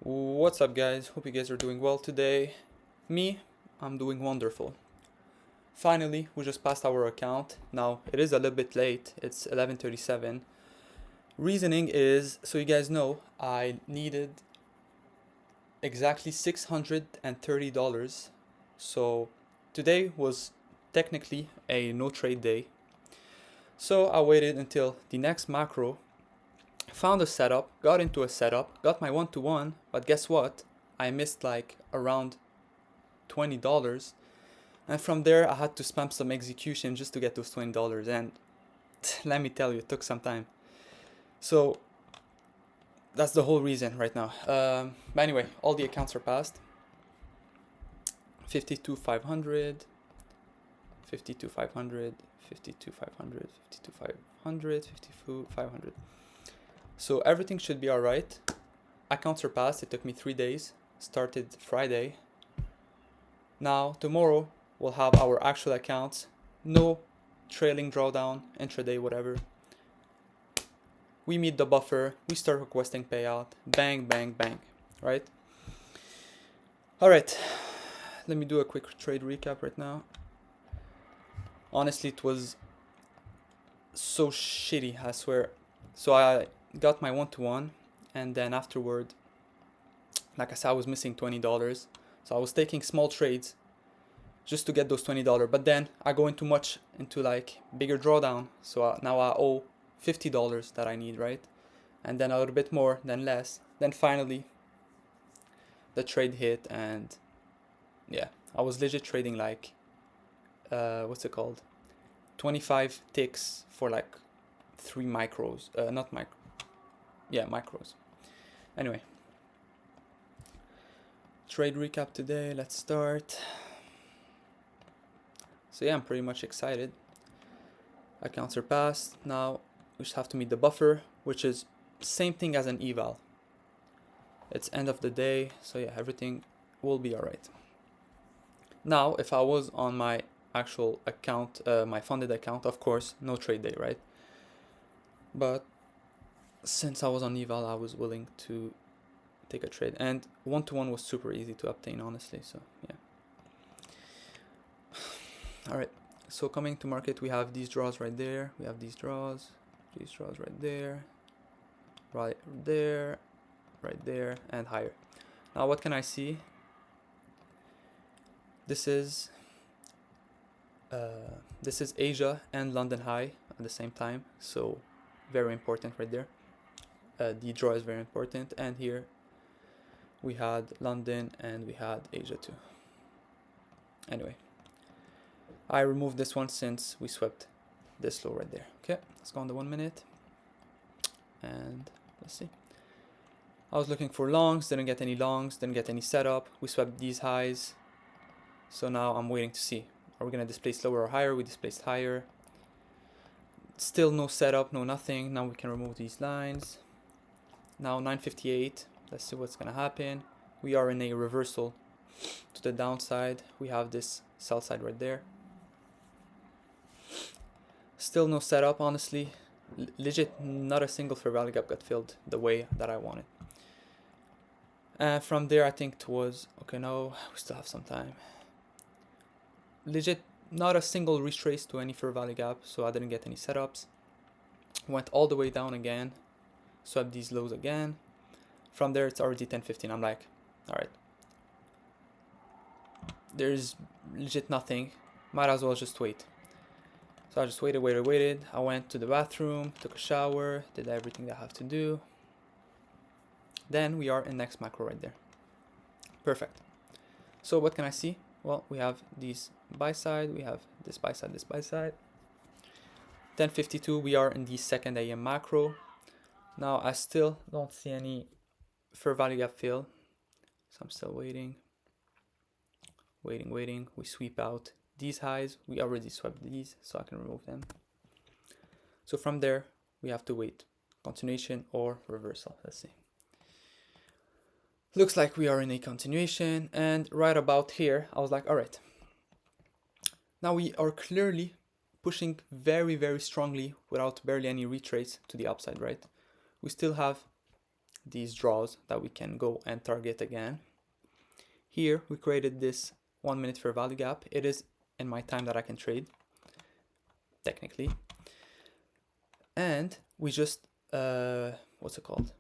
What's up, guys? Hope you guys are doing well today. Me, I'm doing wonderful. Finally, we just passed our account. Now, it is a little bit late. It's 11:37. Reasoning is, so you guys know, I needed exactly $630. So, today was technically a no trade day. So, I waited until the next macro, found a setup, got into a setup, got my one-to-one, but guess what? I missed like around $20, and from there I had to spam some execution just to get those $20, and let me tell you, it took some time. So that's the whole reason right now. But anyway, all the accounts are passed. 52,500, 52,500, 52,500, 52,500, 52,500. So everything should be alright. Accounts are passed. It took me 3 days. Started Friday. Now tomorrow we'll have our actual accounts. No trailing drawdown, intraday, whatever. We meet the buffer. We start requesting payout. Bang, bang, bang. Right? Alright. Let me do a quick trade recap right now. Honestly, it was so shitty, I swear. So I got my one-to-one, and then afterward, like I said, I was missing $20. So I was taking small trades just to get those $20. But then I go into like bigger drawdown. So now I owe $50 that I need, right? And then a little bit more, then less. Then finally, the trade hit, and yeah, I was legit trading like, what's it called? 25 ticks for like 3 micros. Not micro. Yeah, micros. Anyway. Trade recap today, let's start. So yeah, I'm pretty much excited. Accounts are passed. Now we just have to meet the buffer, which is same thing as an eval. It's end of the day, so yeah, everything will be alright. Now, if I was on my actual account, my funded account, of course, no trade day, right? But since I was on eval, I was willing to take a trade, and one-to-one was super easy to obtain, honestly. So yeah. All right. So coming to market, we have these draws right there. We have these draws right there, right there, right there, and higher. Now, what can I see? This is Asia and London high at the same time. So very important right there. The draw is very important, and here we had London and we had Asia too. Anyway, I removed this one since we swept this low right there. Okay, let's go on the 1 minute, and let's see. I was looking for longs, didn't get any longs, didn't get any setup. We swept these highs, so now I'm waiting to see. Are we gonna displace lower or higher? We displaced higher. Still no setup, no nothing. Now we can remove these lines. Now 9:58. Let's see what's gonna happen. We are in a reversal to the downside. We have this sell side right there. Still no setup, honestly. Legit, not a single fair value gap got filled the way that I wanted. And from there, I think it was, okay, no, we still have some time. Legit, not a single retrace to any fair value gap, so I didn't get any setups. Went all the way down again, swept these lows again. From there, it's already 10:15. I'm like, all right, there's legit nothing. Might as well just wait. So I just waited. I went to the bathroom, took a shower, did everything that I have to do. Then we are in next macro right there. Perfect. So what can I see? Well, we have these buy side, we have this buy side, this buy side. 10:52, we are in the second AM macro. Now I still don't see any fair value gap fill, so I'm still waiting. We sweep out these highs. We already swept these, so I can remove them. So from there, we have to wait. Continuation or reversal. Let's see. Looks like we are in a continuation, and right about here, I was like, all right. Now we are clearly pushing very, very strongly without barely any retrace to the upside, right? We still have these draws that we can go and target again. Here we created this 1 minute fair value gap. It is in my time that I can trade, technically. And we just, what's it called?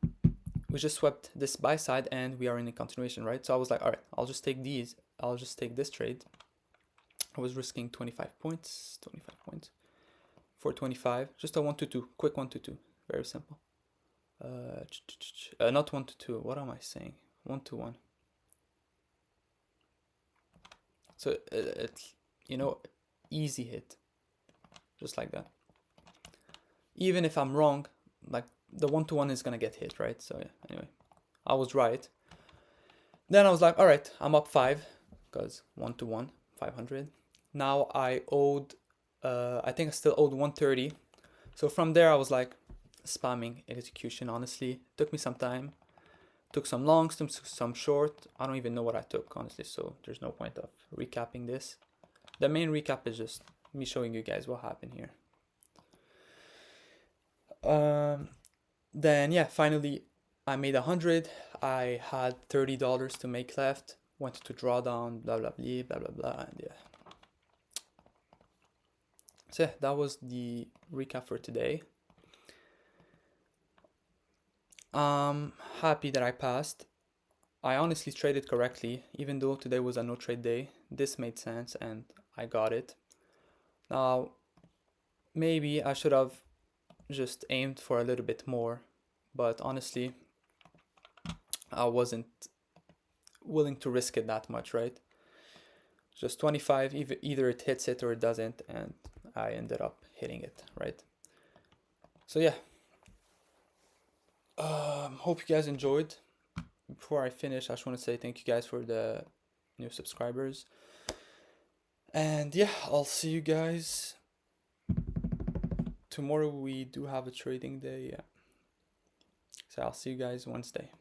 We just swept this buy side and we are in a continuation, right? So I was like, all right, I'll just take these. I'll just take this trade. I was risking 25 points for 25. Just a 1 to 2, quick 1 to 2, very simple. Not 1 to 2. What am I saying? 1 to 1. So it's, you know, easy hit, just like that. Even if I'm wrong, like the 1 to 1 is gonna get hit, right? So yeah, anyway, I was right. Then I was like, all right, I'm up 5 because 1 to 1, 500. Now I owed, I think I still owed 130. So from there I was like spamming execution. Honestly, took me some time. Took some longs, took some short. I don't even know what I took, honestly, so there's no point of recapping this. The main recap is just me showing you guys what happened here. Then yeah, finally I made 100. I had $30 to make left. Wanted to draw down, blah blah blah blah blah blah, and yeah. So yeah, that was the recap for today. I'm happy that I passed. I honestly traded correctly, even though today was a no trade day. This made sense and I got it. Now, maybe I should have just aimed for a little bit more, but honestly, I wasn't willing to risk it that much, right? Just 25, either it hits it or it doesn't, and I ended up hitting it, right? So yeah, hope you guys enjoyed. Before I finish, I just want to say thank you guys for the new subscribers. And yeah, I'll see you guys tomorrow. We do have a trading day, yeah. So I'll see you guys Wednesday.